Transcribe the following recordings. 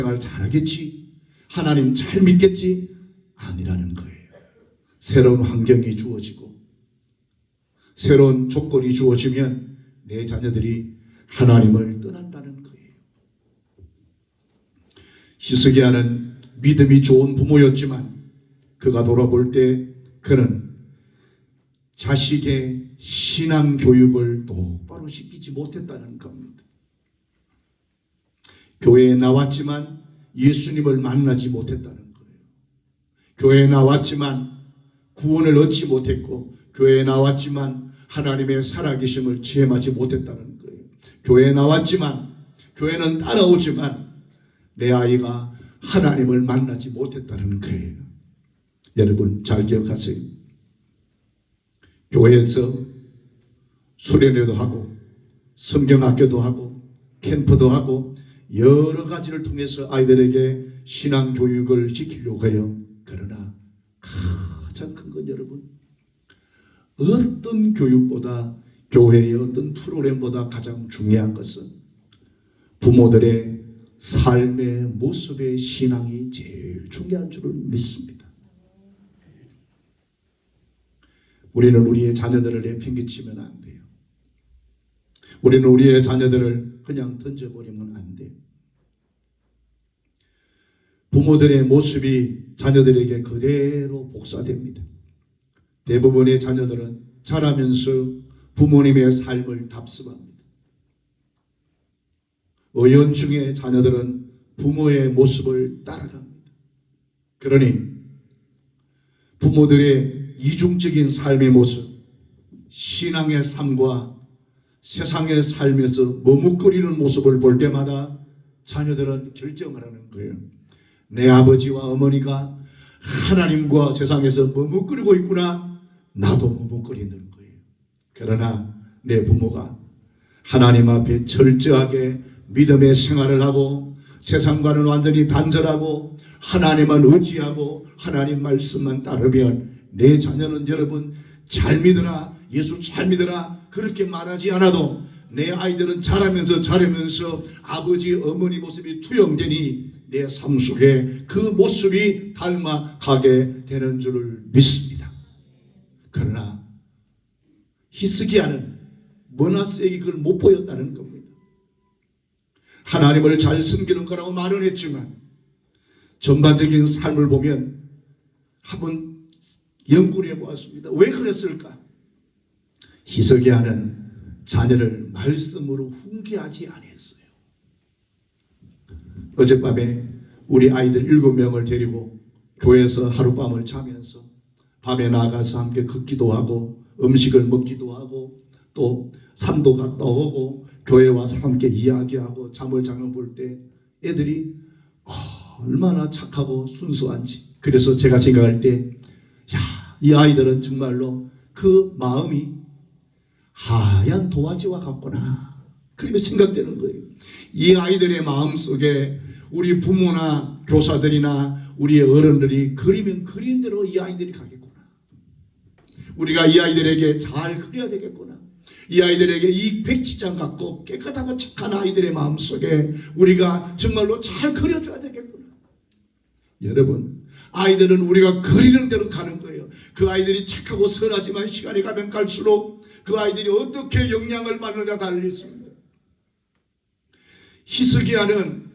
생활 잘하겠지, 하나님 잘 믿겠지, 아니라는 거예요. 새로운 환경이 주어지고 새로운 조건이 주어지면 내 자녀들이 하나님을 떠난다는 거예요. 히스기야는 믿음이 좋은 부모였지만 그가 돌아볼 때 그는 자식의 신앙 교육을 똑바로 시키지 못했다는 겁니다. 교회에 나왔지만 예수님을 만나지 못했다는 거예요. 교회에 나왔지만 구원을 얻지 못했고, 교회에 나왔지만 하나님의 살아계심을 체험하지 못했다는 거예요. 교회에 나왔지만, 교회는 따라오지만 내 아이가 하나님을 만나지 못했다는 거예요. 여러분 잘 기억하세요. 교회에서 수련회도 하고 성경학교도 하고 캠프도 하고 여러 가지를 통해서 아이들에게 신앙 교육을 시키려고 해요. 그러나 가장 큰 건 여러분, 어떤 교육보다, 교회의 어떤 프로그램보다 가장 중요한 것은 부모들의 삶의 모습의 신앙이 제일 중요한 줄을 믿습니다. 우리는 우리의 자녀들을 내팽개치면 안 돼요. 우리는 우리의 자녀들을 그냥 던져버리면 안 돼요. 부모들의 모습이 자녀들에게 그대로 복사됩니다. 대부분의 자녀들은 자라면서 부모님의 삶을 답습합니다. 의연중의 자녀들은 부모의 모습을 따라갑니다. 그러니 부모들의 이중적인 삶의 모습, 신앙의 삶과 세상의 삶에서 머뭇거리는 모습을 볼 때마다 자녀들은 결정을 하는 거예요. 내 아버지와 어머니가 하나님과 세상에서 머뭇거리고 있구나. 나도 머뭇거리는 거예요. 그러나 내 부모가 하나님 앞에 철저하게 믿음의 생활을 하고 세상과는 완전히 단절하고 하나님만 의지하고 하나님 말씀만 따르면 내 자녀는 여러분 잘 믿으라, 예수 잘 믿으라 그렇게 말하지 않아도 내 아이들은 자라면서 아버지 어머니 모습이 투영되니 내 삶 속에 그 모습이 닮아가게 되는 줄을 믿습니다. 그러나 히스기야는 머나세에게 그걸 못 보였다는 겁니다. 하나님을 잘 섬기는 거라고 말은 했지만 전반적인 삶을 보면 한번 연구를 해보았습니다. 왜 그랬을까? 히스기야는 자녀를 말씀으로 훈계하지 않았어요. 어젯밤에 우리 아이들 7명을 데리고 교회에서 하룻밤을 자면서 밤에 나가서 함께 걷기도 하고 음식을 먹기도 하고 또 산도 갔다 오고 교회 와서 함께 이야기하고 잠을 자면 볼 때 애들이 얼마나 착하고 순수한지. 그래서 제가 생각할 때 이 아이들은 정말로 그 마음이 하얀 도화지와 같구나. 그렇게 생각되는 거예요. 이 아이들의 마음속에 우리 부모나 교사들이나 우리의 어른들이 그리면 그린 대로 이 아이들이 가겠구나. 우리가 이 아이들에게 잘 그려야 되겠구나. 이 아이들에게 이 백지장 같고 깨끗하고 착한 아이들의 마음속에 우리가 정말로 잘 그려줘야 되겠구나. 여러분, 아이들은 우리가 그리는 대로 가는 거예요. 그 아이들이 착하고 선하지만 시간이 가면 갈수록 그 아이들이 어떻게 영향을 받느냐 달려 있습니다. 히스기야는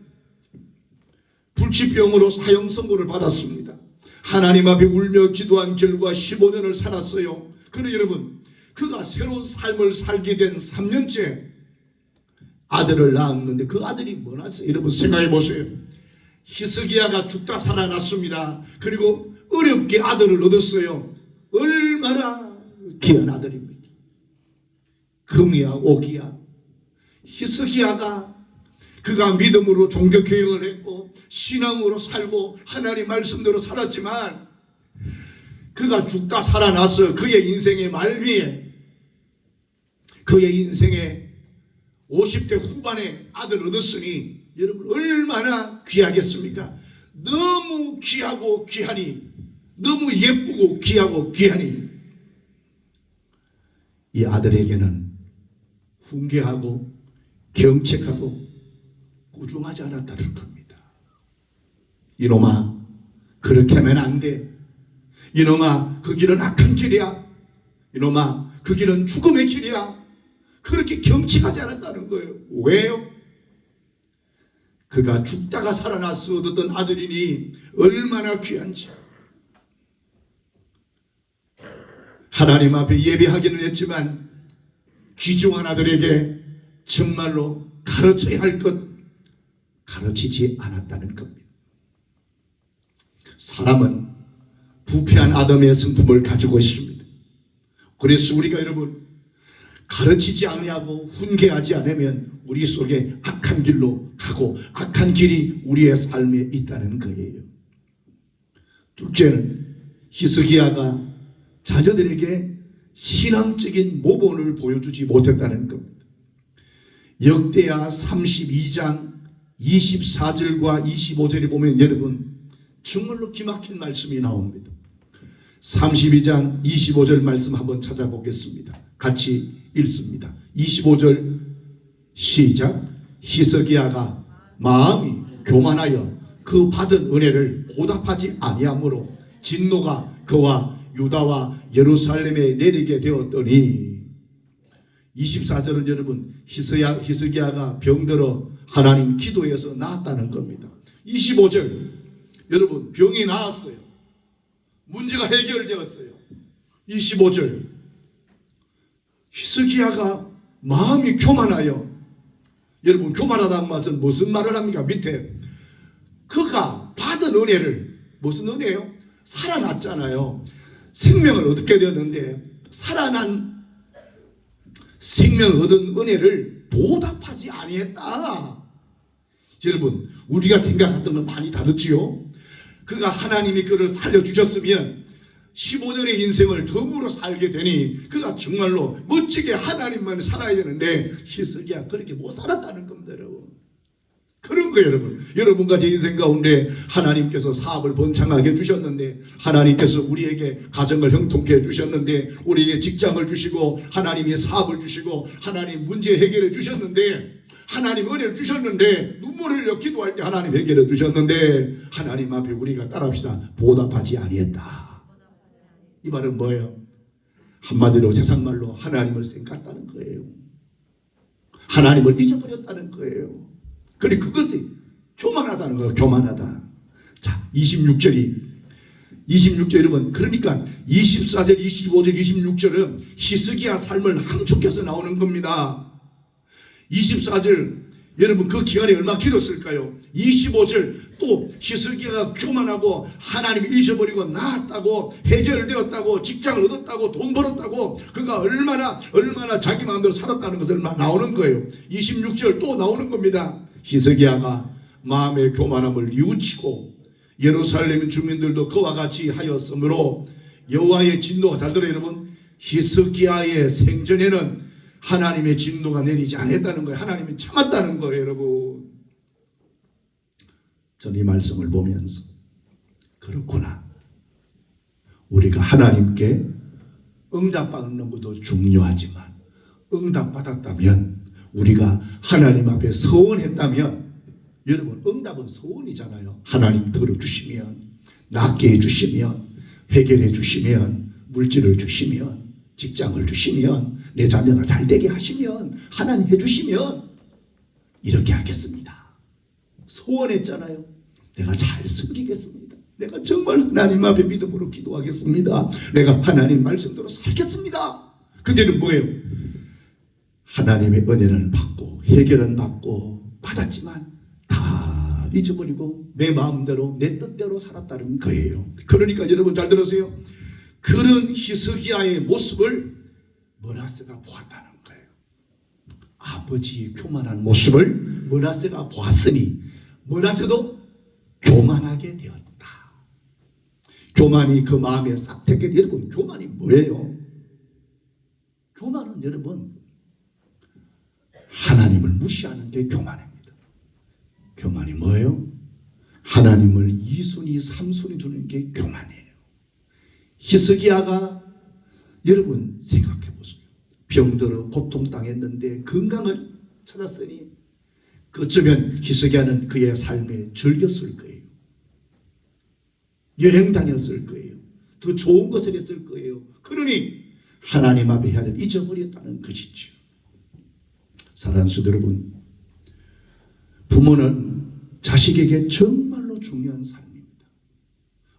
불치병으로 사형 선고를 받았습니다. 하나님 앞에 울며 기도한 결과 15년을 살았어요. 그러나 여러분, 그가 새로운 삶을 살게 된 3년째 아들을 낳았는데 그 아들이 뭐났어요? 여러분 생각해 보세요. 히스기야가 죽다 살아났습니다. 그리고 어렵게 아들을 얻었어요. 얼마나 귀한 아들입니까? 금이야 옥이야. 히스기야가 그가 믿음으로 종교교육을 했고 신앙으로 살고 하나님 말씀대로 살았지만 그가 죽다 살아나서 그의 인생의 말미에 그의 인생의 50대 후반에 아들을 얻었으니 여러분 얼마나 귀하겠습니까? 너무 귀하고 귀하니, 너무 예쁘고 귀하고 귀하니 이 아들에게는 훈계하고 경책하고 꾸중하지 않았다는 겁니다. 이놈아, 그렇게 하면 안 돼. 이놈아, 그 길은 악한 길이야. 이놈아, 그 길은 죽음의 길이야. 그렇게 경치하지 않았다는 거예요. 왜요? 그가 죽다가 살아나서 얻었던 아들이니 얼마나 귀한지. 하나님 앞에 예배하기는 했지만 귀중한 아들에게 정말로 가르쳐야 할 것 가르치지 않았다는 겁니다. 사람은 부패한 아담의 성품을 가지고 있습니다. 그래서 우리가 여러분 가르치지 않냐고 훈계하지 않으면 우리 속에 악한 길로 가고 악한 길이 우리의 삶에 있다는 거예요. 둘째는 히스기야가 자녀들에게 신앙적인 모본을 보여주지 못했다는 겁니다. 역대하 32장 24절과 25절에 보면 여러분 정말로 기막힌 말씀이 나옵니다. 32장 25절 말씀 한번 찾아보겠습니다. 같이 읽습니다. 25절 시작. 히스기야가 마음이 교만하여 그 받은 은혜를 보답하지 아니하므로 진노가 그와 유다와 예루살렘에 내리게 되었더니 24절은 여러분 히스기야가 병들어 하나님 기도해서 나았다는 겁니다. 25절 여러분 병이 나았어요. 문제가 해결되었어요. 25절 히스기야가 마음이 교만하여, 여러분 교만하다는 말은 무슨 말을 합니까? 밑에 그가 받은 은혜를, 무슨 은혜요? 살아났잖아요. 생명을 얻게 되었는데 살아난 생명을 얻은 은혜를 보답하지 아니했다. 여러분 우리가 생각했던 건 많이 다르지요. 그가 하나님이 그를 살려주셨으면 15년의 인생을 덤으로 살게 되니 그가 정말로 멋지게 하나님만 살아야 되는데 히스기야 그렇게 못 살았다는 겁니다. 여러분 그런 거예요. 여러분과 제 인생 가운데 하나님께서 사업을 번창하게 해주셨는데, 하나님께서 우리에게 가정을 형통케 해주셨는데, 우리에게 직장을 주시고 하나님이 사업을 주시고 하나님 문제 해결해 주셨는데, 하나님 은혜를 주셨는데, 눈물을 흘려 기도할 때 하나님 해결해 주셨는데 하나님 앞에 우리가 따라합시다. 보답하지 아니했다. 이 말은 뭐예요? 한마디로 세상말로 하나님을 생각했다는 거예요. 하나님을 잊어버렸다는 거예요. 그래 그것이 교만하다는 거예요. 교만하다. 자 26절 여러분, 그러니까 24절 25절 26절은 히스기야 삶을 함축해서 나오는 겁니다. 24절 여러분 그 기간이 얼마나 길었을까요? 25절 또 히스기야가 교만하고 하나님을 잊어버리고 나았다고, 해결되었다고, 직장을 얻었다고, 돈 벌었다고, 그가 얼마나 자기 마음대로 살았다는 것을 나오는 거예요. 26절 또 나오는 겁니다. 히스기야가 마음의 교만함을 뉘우치고 예루살렘 주민들도 그와 같이 하였으므로 여호와의 진노가, 잘 들어요 여러분, 히스기야의 생전에는 하나님의 진노가 내리지 않았다는 거예요. 하나님이 참았다는 거예요. 여러분 전 이 말씀을 보면서 그렇구나, 우리가 하나님께 응답받는 것도 중요하지만 응답받았다면, 우리가 하나님 앞에 서원했다면, 여러분 응답은 서원이잖아요. 하나님 들어주시면, 낫게 해주시면, 해결해 주시면, 물질을 주시면, 직장을 주시면, 내 자녀가 잘되게 하시면, 하나님 해주시면 이렇게 하겠습니다. 소원했잖아요. 내가 잘 섬기겠습니다. 내가 정말 하나님 앞에 믿음으로 기도하겠습니다. 내가 하나님 말씀대로 살겠습니다. 근데는 뭐예요? 하나님의 은혜는 받고 해결은 받고 받았지만 다 잊어버리고 내 마음대로 내 뜻대로 살았다는 거예요. 그러니까 여러분 잘 들으세요. 그런 히스기야의 모습을 므낫세가 보았다는 거예요. 아버지의 교만한 모습을 므낫세가 보았으니 므낫세도 교만하게 되었다. 교만이 그 마음에 싹트게. 여러분 교만이 뭐예요? 교만은 여러분 하나님을 무시하는 게 교만입니다. 교만이 뭐예요? 하나님을 2순위 3순위 두는 게 교만이에요. 히스기야가 여러분 생각해 보세요. 병들어 고통당했는데 건강을 찾았으니 어쩌면 히스기야는 그의 삶에 즐겼을 거예요. 여행 다녔을 거예요. 더 좋은 것을 했을 거예요. 그러니 하나님 앞에 해야 될 잊어버렸다는 것이죠. 사랑하는 성도 여러분, 부모는 자식에게 정말로 중요한 삶입니다.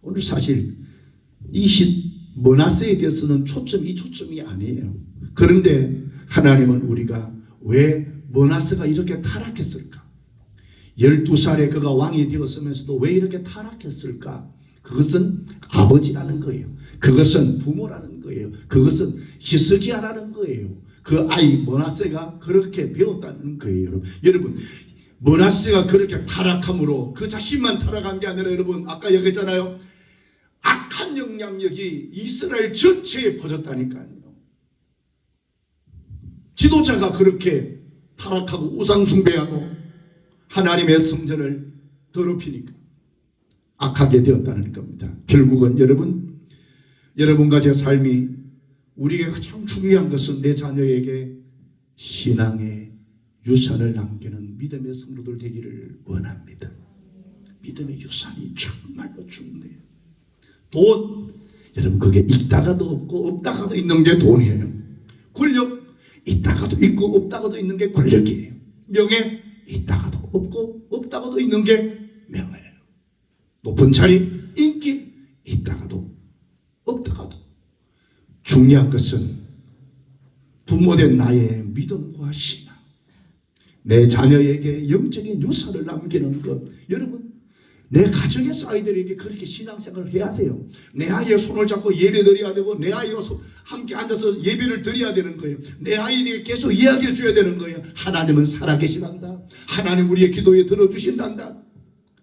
오늘 사실 이 머나세에 대해서는 초점이 아니에요. 그런데 하나님은 우리가 왜 머나세가 이렇게 타락했을까? 12살에 그가 왕이 되었으면서도 왜 이렇게 타락했을까? 그것은 아버지라는 거예요. 그것은 부모라는 거예요. 그것은 히스기야라는 거예요. 그 아이 머나세가 그렇게 배웠다는 거예요. 여러분, 머나세가 그렇게 타락함으로 그 자신만 타락한 게 아니라, 여러분 아까 얘기했잖아요. 악한 영향력이 이스라엘 전체에 퍼졌다니까요. 지도자가 그렇게 타락하고 우상숭배하고 하나님의 성전을 더럽히니까 악하게 되었다는 겁니다. 결국은 여러분과 제 삶이 우리에게 가장 중요한 것은 내 자녀에게 신앙의 유산을 남기는 믿음의 성도들 되기를 원합니다. 믿음의 유산이 정말로 중요해요. 돈, 여러분 그게 있다가도 없고 없다가도 있는 게 돈이에요. 권력, 있다가도 있고 없다가도 있는 게 권력이에요. 명예, 있다가도 없고 없다가도 있는 게 명예예요. 높은 자리, 인기, 있다가도 없다가도. 중요한 것은 부모된 나의 믿음과 신앙, 내 자녀에게 영적인 유산을 남기는 것. 여러분, 내 가정에서 아이들에게 그렇게 신앙생활을 해야 돼요. 내 아이의 손을 잡고 예배 드려야 되고, 내 아이와 함께 앉아서 예배를 드려야 되는 거예요. 내 아이에게 계속 이야기해 줘야 되는 거예요. 하나님은 살아계시단다. 하나님 우리의 기도에 들어주신단다.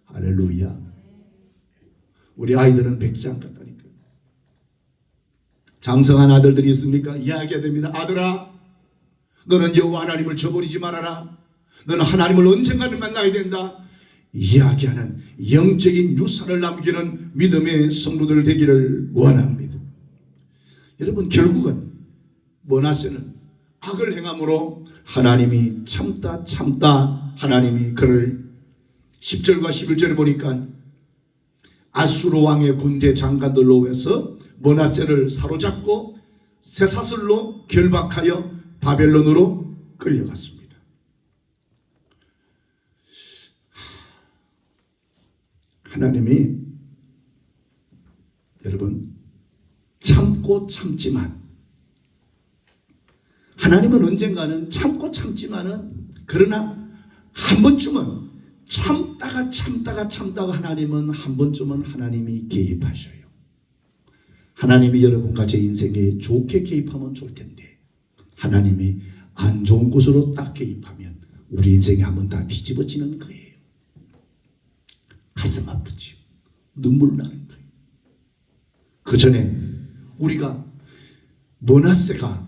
할렐루야. 우리 아이들은 백장 같다니까. 장성한 아들들이 있습니까? 이야기해야 됩니다. 아들아, 너는 여호와 하나님을 저버리지 말아라. 너는 하나님을 언젠가는 만나야 된다. 이야기하는 영적인 유산을 남기는 믿음의 성도들 되기를 원합니다. 여러분, 결국은 머나세는 악을 행함으로 하나님이 참다 하나님이 그를 10절과 11절에 보니까 아수르 왕의 군대 장관들로 해서 머나세를 사로잡고 쇠사슬로 결박하여 바벨론으로 끌려갔습니다. 하나님이 여러분 참고 참지만, 하나님은 언젠가는 참고 참지만은, 그러나 한 번쯤은 참다가 하나님은 한 번쯤은 하나님이 개입하셔요. 하나님이 여러분과 제 인생에 좋게 개입하면 좋을 텐데, 하나님이 안 좋은 곳으로 딱 개입하면 우리 인생이 한번 다 뒤집어지는 거예요. 가슴 아프지요. 눈물 나는 거예요. 그 전에 우리가 머나세가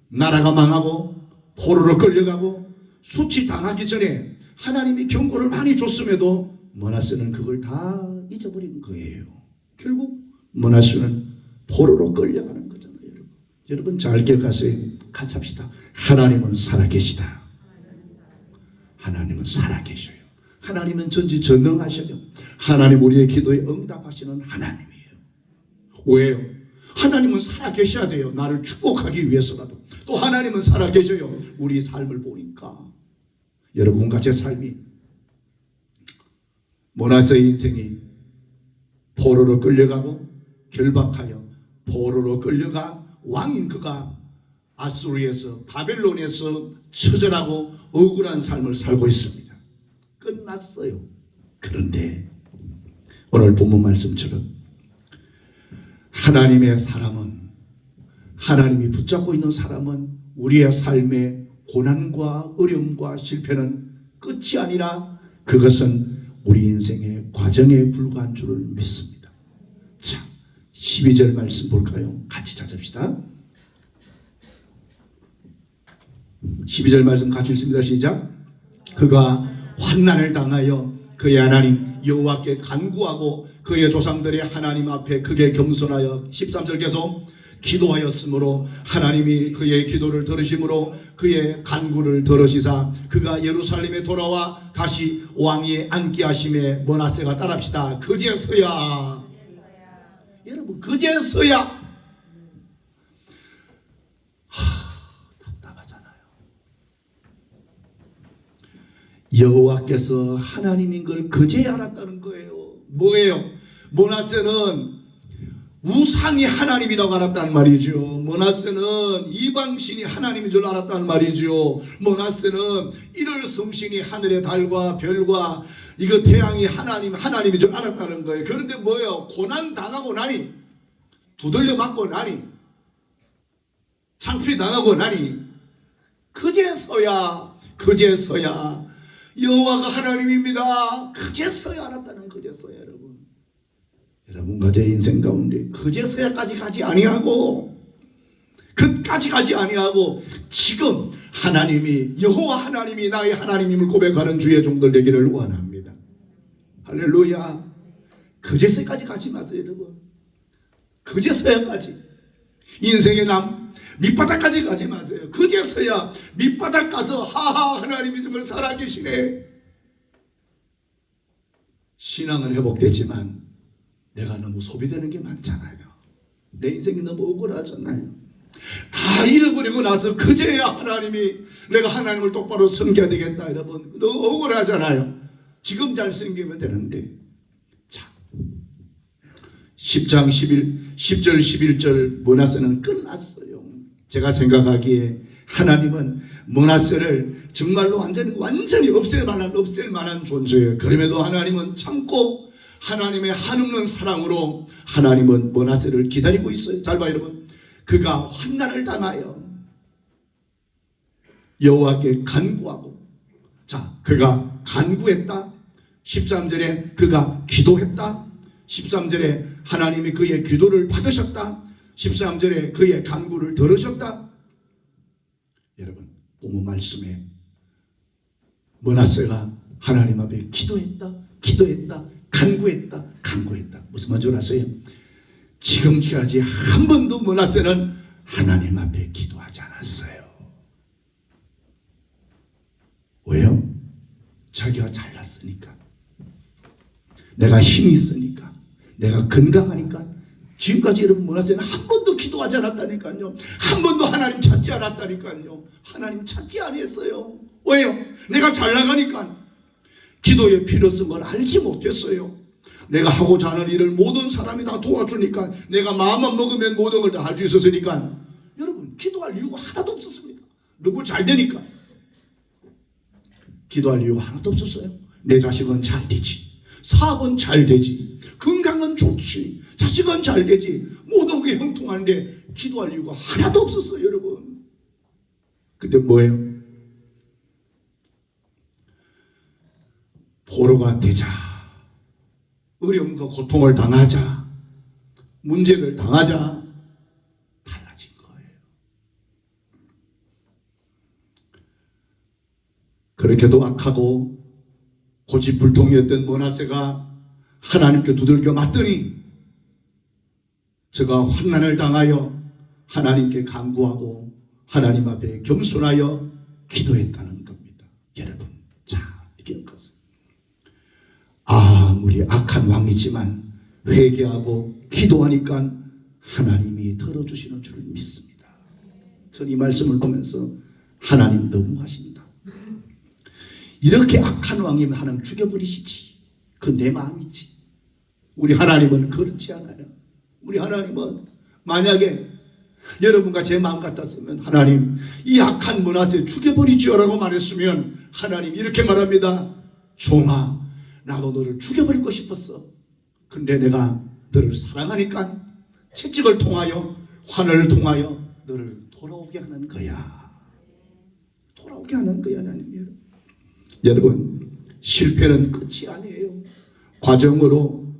나라가 망하고 포로로 끌려가고 수치당하기 전에 하나님이 경고를 많이 줬음에도 머나세는 그걸 다 잊어버린 거예요. 결국 머나세는 포로로 끌려가는 거잖아요. 여러분 잘 기억하세요. 같이 합시다. 하나님은 살아계시다. 하나님은 살아계셔요. 하나님은 전지전능하셔요. 하나님 우리의 기도에 응답하시는 하나님이에요. 왜요? 하나님은 살아계셔야 돼요. 나를 축복하기 위해서라도. 또 하나님은 살아계셔요. 우리 삶을 보니까. 여러분과 제 삶이, 머나세의 인생이 포로로 끌려가고 결박하여 포로로 끌려가 왕인 그가 아수르에서 바벨론에서 처절하고 억울한 삶을 살고 있습니다. 끝났어요. 그런데 오늘 본문 말씀처럼 하나님의 사람은, 하나님이 붙잡고 있는 사람은 우리의 삶의 고난과 어려움과 실패는 끝이 아니라 그것은 우리 인생의 과정에 불과한 줄을 믿습니다. 자, 12절 말씀 볼까요? 같이 찾읍시다. 12절 말씀 같이 읽습니다. 시작. 그가 환난을 당하여 그의 하나님 여호와께 간구하고 그의 조상들의 하나님 앞에 크게 겸손하여 13절 계속 기도하였으므로 하나님이 그의 기도를 들으심으로 그의 간구를 들으시사 그가 예루살렘에 돌아와 다시 왕위에 앉게 하심에, 머나세가 따라합시다. 그제서야 여러분 그제서야 답답하잖아요. 여호와께서 하나님인 걸 그제야 알았다는 거예요. 뭐예요? 므낫세는 우상이 하나님이라고 알았다는 말이죠. 므낫세는 이방신이 하나님인 줄 알았다는 말이죠. 므낫세는 일월 성신이 하늘의 달과 별과 이거 태양이 하나님인 줄 알았다는 거예요. 그런데 뭐예요? 고난 당하고 나니, 두들려 맞고 나니, 창피 당하고 나니 그제서야 여호와가 하나님입니다. 그제서야 알았다는, 그제서야. 여러분과 제 인생 가운데 그제서야까지 가지 아니하고, 끝까지 가지 아니하고 지금 하나님이, 여호와 하나님이 나의 하나님임을 고백하는 주의 종들 되기를 원합니다. 할렐루야. 그제서야까지 가지 마세요, 여러분. 그제서야까지. 인생의 밑바닥까지 가지 마세요. 그제서야 밑바닥 가서 하하, 하나님이 정말 살아계시네. 신앙은 회복되지만 내가 너무 소비되는 게 많잖아요. 내 인생이 너무 억울하잖아요. 다 잃어버리고 나서 그제야 하나님이, 내가 하나님을 똑바로 섬겨야 되겠다. 여러분 너무 억울하잖아요. 지금 잘 섬기면 되는데. 자, 10장 10절 11절 므낫세는 끝났어요. 제가 생각하기에 하나님은 므낫세를 정말로 완전히 없앨 만한 존재예요. 그럼에도 하나님은 참고 하나님의 한없는 사랑으로 하나님은 므낫세를 기다리고 있어요. 잘 봐요, 여러분. 그가 환난을 당하여 여호와께 간구하고, 자, 그가 간구했다. 13절에 그가 기도했다. 13절에 하나님이 그의 기도를 받으셨다. 13절에 그의 간구를 들으셨다. 여러분, 본문 말씀에 므낫세가 하나님 앞에 기도했다. 간구했다. 무슨 말인 줄 아세요? 지금까지 한 번도 므낫세는 하나님 앞에 기도하지 않았어요. 왜요? 자기가 잘났으니까, 내가 힘이 있으니까, 내가 건강하니까. 지금까지 여러분 므낫세는 한 번도 기도하지 않았다니까요. 한 번도 하나님 찾지 않았다니까요. 하나님 찾지 않았어요. 왜요? 내가 잘 나가니까. 기도의 필요성을 알지 못했어요. 내가 하고자 하는 일을 모든 사람이 다 도와주니까, 내가 마음만 먹으면 모든 걸 다 할 수 있었으니까, 여러분 기도할 이유가 하나도 없었습니다. 너무 잘 되니까 기도할 이유가 하나도 없었어요. 내 자식은 잘 되지, 사업은 잘 되지, 건강은 좋지, 자식은 잘 되지, 모든 게 형통하는데 기도할 이유가 하나도 없었어요, 여러분. 근데 뭐예요? 포로가 되자, 어려움과 고통을 당하자, 문제를 당하자 달라진 거예요. 그렇게도 악하고 고집불통이었던 므낫세가 하나님께 두들겨 맞더니 저가 환난을 당하여 하나님께 간구하고 하나님 앞에 겸손하여 기도했다는 겁니다. 여러분, 자, 이렇게 컸어요. 아무리 악한 왕이지만 회개하고 기도하니까 하나님이 들어주시는 줄 믿습니다. 저는 이 말씀을 보면서 하나님 너무하신다. 이렇게 악한 왕이면 하나님 죽여버리시지. 그 내 마음이지. 우리 하나님은 그렇지 않아요. 우리 하나님은 만약에 여러분과 제 마음 같았으면 하나님 이 악한 므낫세 죽여버리지요 라고 말했으면 하나님 이렇게 말합니다. 종아, 나도 너를 죽여버리고 싶었어. 근데 내가 너를 사랑하니까 채찍을 통하여, 환을 통하여 너를 돌아오게 하는 거야. 돌아오게 하는 거야, 하나님. 여러분, 실패는 끝이 아니에요. 과정으로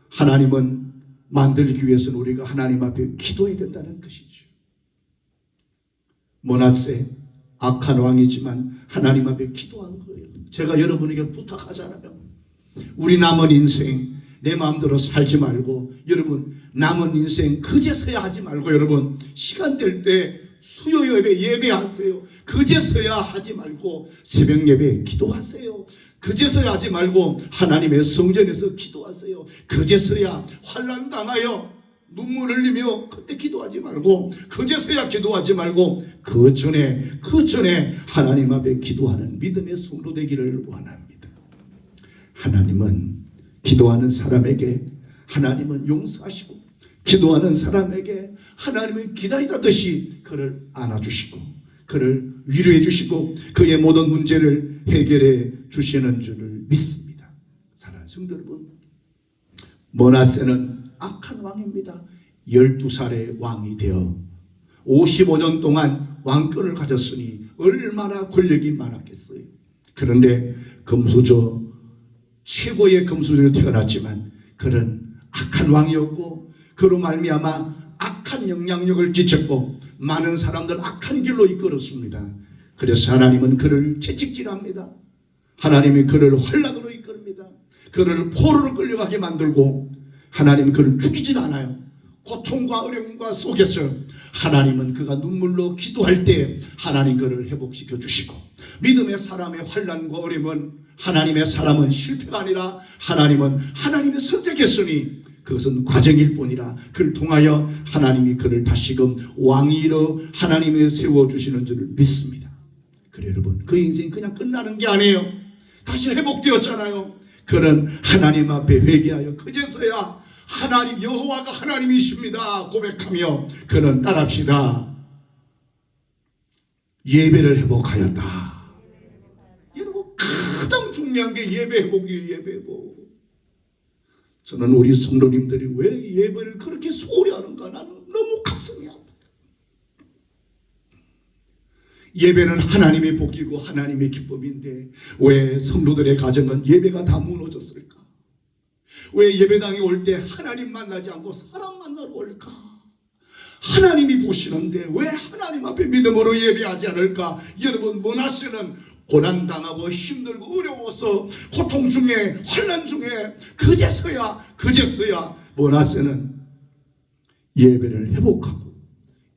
하나님은 만들기 위해서는 우리가 하나님 앞에 기도해야 된다는 것이죠. 므낫세 악한 왕이지만 하나님 앞에 기도한 거예요. 제가 여러분에게 부탁하잖아요. 우리 남은 인생 내 마음대로 살지 말고, 여러분 남은 인생 그제서야 하지 말고, 여러분 시간 될 때 수요 예배하세요. 그제서야 하지 말고 새벽 예배 기도하세요. 그제서야 하지 말고 하나님의 성전에서 기도하세요. 그제서야 환난 당하여 눈물 흘리며 그때 기도하지 말고, 그제서야 기도하지 말고 그 전에 하나님 앞에 기도하는 믿음의 성도 되기를 원합니다. 하나님은 기도하는 사람에게 하나님은 용서하시고, 기도하는 사람에게 하나님은 기다리다듯이 그를 안아주시고 그를 위로해 주시고 그의 모든 문제를 해결해 주시는 줄을 믿습니다. 사랑하는 성도 여러분, 므낫세는 악한 왕입니다. 12살의 왕이 되어 55년 동안 왕권을 가졌으니 얼마나 권력이 많았겠어요. 그런데 금수저, 최고의 금수저로 태어났지만 그는 악한 왕이었고, 그로 말미암아 악한 영향력을 끼쳤고 많은 사람들 악한 길로 이끌었습니다. 그래서 하나님은 그를 채찍질합니다. 하나님이 그를 환락으로 이끌입니다. 그를 포로로 끌려가게 만들고, 하나님은 그를 죽이질 않아요. 고통과 어려움과 속에서 하나님은 그가 눈물로 기도할 때 하나님 그를 회복시켜 주시고, 믿음의 사람의 환난과 어려움은 하나님의 사람은 실패가 아니라 하나님의 선택했으니 그것은 과정일 뿐이라 그를 통하여 하나님이 그를 다시금 왕위로 하나님이 세워주시는 줄을 믿습니다. 그래 여러분, 그 인생이 그냥 끝나는 게 아니에요. 다시 회복되었잖아요. 그는 하나님 앞에 회개하여 그제서야 하나님 여호와가 하나님이십니다 고백하며 그는 따라합시다. 예배를 회복하였다. 여러분, 가장 중요한 게 예배 회복이에요. 예배 회복. 저는 우리 성도님들이 왜 예배를 그렇게 소홀히 하는가, 나는 너무 가슴이 아파요. 예배는 하나님의 복이고 하나님의 기쁨인데 왜 성도들의 가정은 예배가 다 무너졌을까? 왜 예배당에 올 때 하나님 만나지 않고 사람 만나러 올까? 하나님이 보시는데 왜 하나님 앞에 믿음으로 예배하지 않을까? 여러분, 므낫세는 고난당하고 힘들고 어려워서 고통 중에 환난 중에 그제서야 므낫세는 예배를 회복하고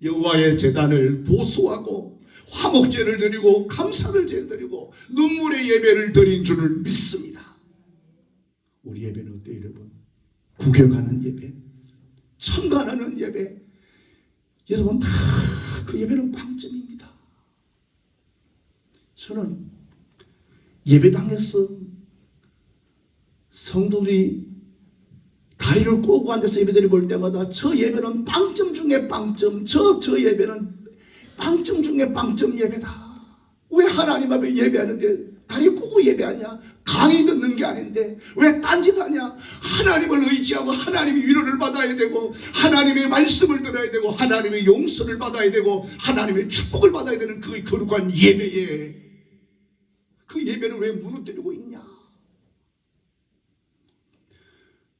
여호와의 제단을 보수하고 화목제를 드리고 감사를 드리고 눈물의 예배를 드린 줄을 믿습니다. 우리 예배는 어때요 여러분? 구경하는 예배, 청관하는 예배, 여러분 다 그 예배는 빵점입니다. 저는 예배당에서 성도들이 다리를 꼬고 앉아서 예배드리 볼 때마다 저 예배는 빵점 중에 빵점, 저 예배는 빵점 중에 빵점 예배다. 왜 하나님 앞에 예배하는데 다리 꼬고 예배하냐? 강의 듣는 게 아닌데 왜 딴짓하냐? 하나님을 의지하고 하나님의 위로를 받아야 되고 하나님의 말씀을 들어야 되고 하나님의 용서를 받아야 되고 하나님의 축복을 받아야 되는 그 거룩한 예배에 그 예배를 왜 무너뜨리고 있냐?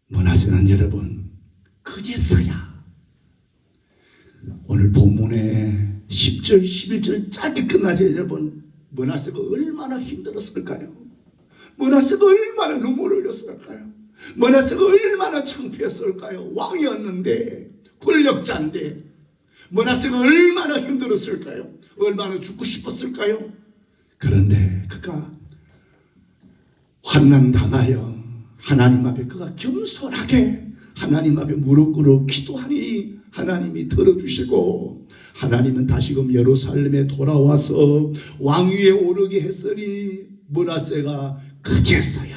므낫세는 여러분 그제서야 오늘 본문에 10절 11절 짧게 끝나죠. 여러분, 므낫세가 얼마나 힘들었을까요? 므낫세가 얼마나 눈물을 흘렸을까요? 므낫세가 얼마나 창피했을까요? 왕이었는데, 권력자인데 므낫세가 얼마나 힘들었을까요? 얼마나 죽고 싶었을까요? 그런데 그가 환난 당하여 하나님 앞에 그가 겸손하게 하나님 앞에 무릎 꿇어 기도하니 하나님이 들어주시고 하나님은 다시금 예루살렘에 돌아와서 왕위에 오르게 했으니 므낫세가 그제서야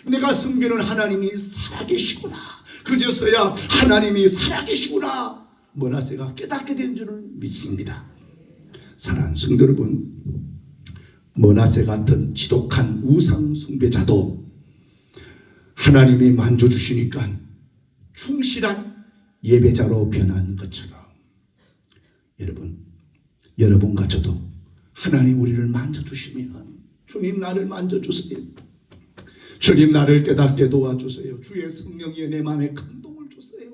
내가 섬기는 하나님이 살아계시구나, 그제서야 하나님이 살아계시구나 므낫세가 깨닫게 된 줄을 믿습니다. 사랑하는 성도 여러분, 므낫세 같은 지독한 우상 숭배자도 하나님이 만져주시니까 충실한 예배자로 변한 것처럼 여러분과 저도 하나님 우리를 만져주시면 주님 나를 만져주세요. 주님 나를 깨닫게 도와주세요. 주의 성령이 내 마음에 감동을 주세요.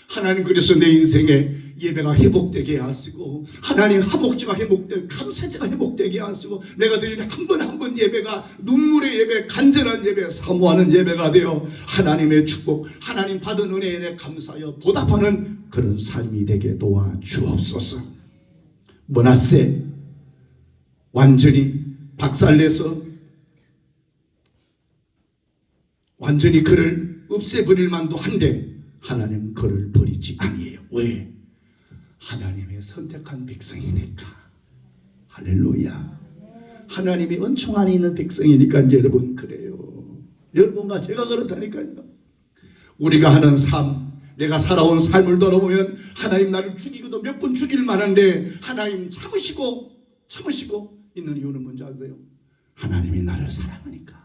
하나님, 그래서 내 인생에 예배가 회복되게 하시고 하나님 화목제가 회복되고 감사제가 회복되게 하시고 내가 드리는 한 번 한 번 예배가 눈물의 예배, 간절한 예배, 사모하는 예배가 되어 하나님의 축복, 하나님 받은 은혜에 감사하여 보답하는 그런 삶이 되게 도와주옵소서. 므낫세 완전히 박살내서 완전히 그를 없애버릴 만도 한데 하나님 그를 버리지 아니에요. 왜? 하나님의 선택한 백성이니까. 할렐루야. 하나님이 은총 안에 있는 백성이니까 여러분 그래요. 여러분과 제가 그렇다니까요. 우리가 하는 삶, 내가 살아온 삶을 돌아보면 하나님 나를 죽이고도 몇 번 죽일 만한데 하나님 참으시고 있는 이유는 뭔지 아세요? 하나님이 나를 사랑하니까.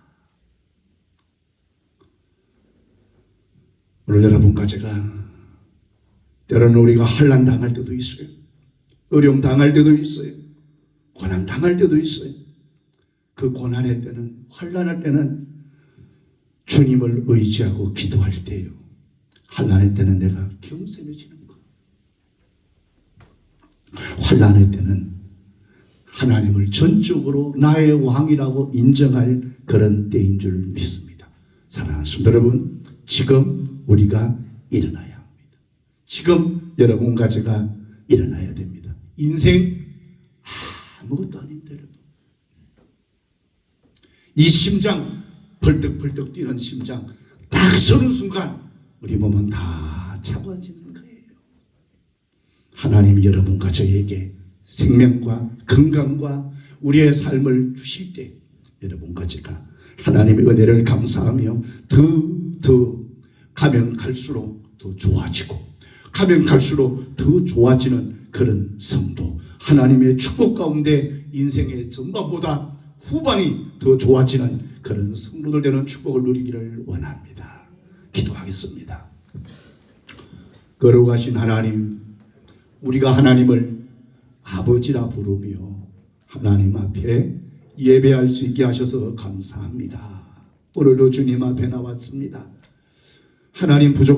오늘 여러분과 제가 때로는 우리가 환난 당할 때도 있어요. 어려움 당할 때도 있어요. 고난 당할 때도 있어요. 그 고난의 때는, 환난할 때는 주님을 의지하고 기도할 때예요. 환난의 때는 내가 겸손해지는 거. 환난의 때는 하나님을 전적으로 나의 왕이라고 인정할 그런 때인 줄 믿습니다. 사랑하는 성도 여러분, 지금 우리가 일어나야 합니다. 지금 여러분과 제가 일어나야 됩니다. 인생 아무것도 아닙니다. 여러분. 이 심장, 벌떡벌떡 뛰는 심장 딱 서는 순간 우리 몸은 다 차가워지는 거예요. 하나님 여러분과 저에게 생명과 건강과 우리의 삶을 주실 때 여러분과 제가 하나님의 은혜를 감사하며 더 가면 갈수록 더 좋아지고 가면 갈수록 더 좋아지는 그런 성도, 하나님의 축복 가운데 인생의 전반보다 후반이 더 좋아지는 그런 성도들 되는 축복을 누리기를 원합니다. 기도하겠습니다. 거룩하신 하나님, 우리가 하나님을 아버지라 부르며 하나님 앞에 예배할 수 있게 하셔서 감사합니다. 오늘도 주님 앞에 나왔습니다. 하나님 부족